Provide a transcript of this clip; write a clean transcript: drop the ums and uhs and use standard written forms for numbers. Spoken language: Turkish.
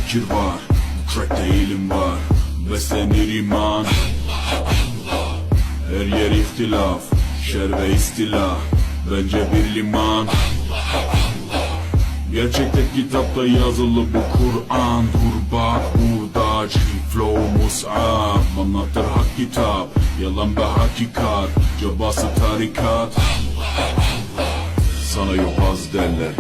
fikir var, bu trackte ilim var. Beslenir iman, her yer ihtilaf, şer ve istila, bence bir liman. Gerçekte kitapta yazılı bu Kur'an. Dur bak burada flow mus'ab, anlatır hak kitap, yalan ve hakikat, cabası tarikat. Sana yok az derler,